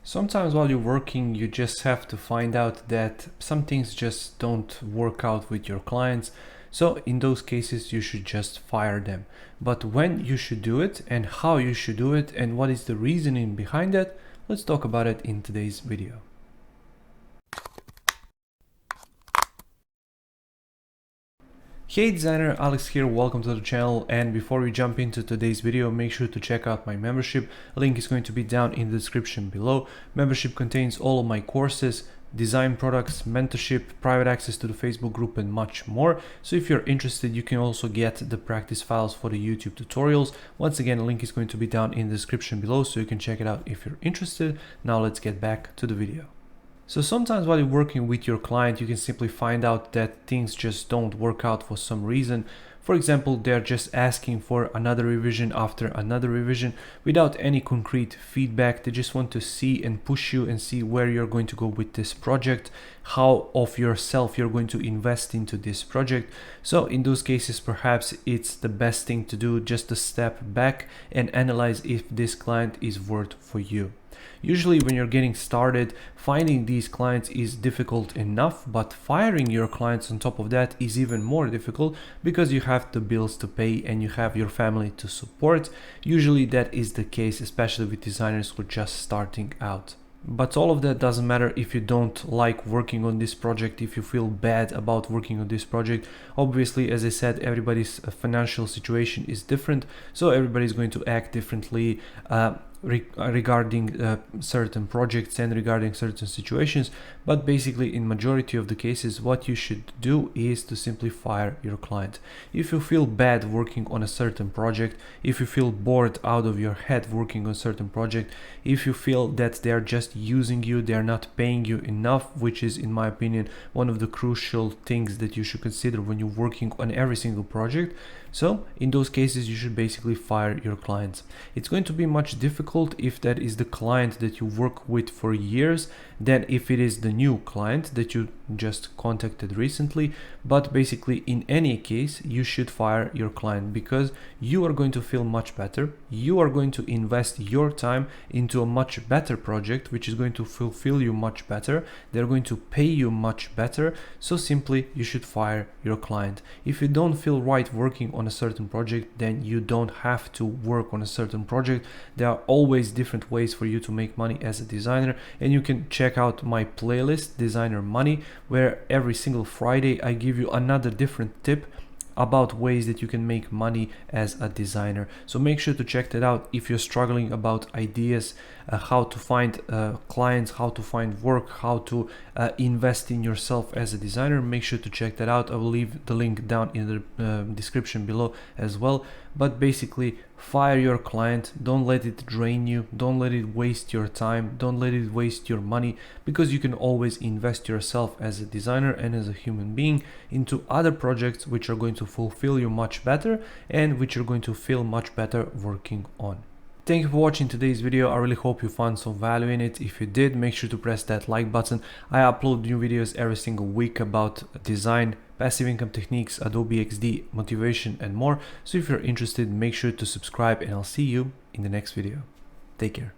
Sometimes while you're working, you just have to find out that some things just don't work out with your clients. So in those cases, you should just fire them. But when you should do it and how you should do it and what is the reasoning behind it, let's talk about it in today's video. Hey designer, Alex here, welcome to the channel, and before we jump into today's video, make sure to check out my membership. Link is going to be down in the description below. Membership contains all of my courses, design products, mentorship, private access to the Facebook group and much more. So if you're interested, you can also get the practice files for the YouTube tutorials. Once again, the link is going to be down in the description below so you can check it out if you're interested. Now let's get back to the video. So sometimes while you're working with your client, you can simply find out that things just don't work out for some reason. For example, they're just asking for another revision after another revision without any concrete feedback. They just want to see and push you and see where you're going to go with this project, how of yourself you're going to invest into this project. So in those cases, perhaps it's the best thing to do just to step back and analyze if this client is worth for you. Usually when you're getting started, finding these clients is difficult enough, but firing your clients on top of that is even more difficult because you have the bills to pay and you have your family to support. Usually that is the case, especially with designers who are just starting out. But all of that doesn't matter if you don't like working on this project, if you feel bad about working on this project. Obviously, as I said, everybody's financial situation is different, so everybody's going to act differently regarding certain projects and regarding certain situations. But basically, in majority of the cases, what you should do is to simply fire your client. If you feel bad working on a certain project, if you feel bored out of your head working on a certain project, if you feel that they're just using you, they're not paying you enough, which is, in my opinion, one of the crucial things that you should consider when you're working on every single project. So in those cases, you should basically fire your clients. It's going to be much difficult if that is the client that you work with for years than if it is the new client that you just contacted recently. But basically, in any case, you should fire your client because you are going to feel much better. You are going to invest your time into a much better project, which is going to fulfill you much better. They're going to pay you much better. So simply, you should fire your client. If you don't feel right working on a certain project, then you don't have to work on a certain project. There are always different ways for you to make money as a designer, and you can check out my playlist Designer Money, where every single Friday I give you another different tip about ways that you can make money as a designer. So make sure to check that out if you're struggling about ideas, how to find clients, how to find work, how to invest in yourself as a designer. Make sure to check that out. I will leave the link down in the description below as well. But basically, fire your client. Don't let it drain you. Don't let it waste your time. Don't let it waste your money, because you can always invest yourself as a designer and as a human being into other projects which are going to fulfill you much better and which you're going to feel much better working on. Thank you for watching today's video. I really hope you found some value in it. If you did, make sure to press that like button. I upload new videos every single week about design, passive income techniques, Adobe XD, motivation and more. So if you're interested, make sure to subscribe and I'll see you in the next video. Take care.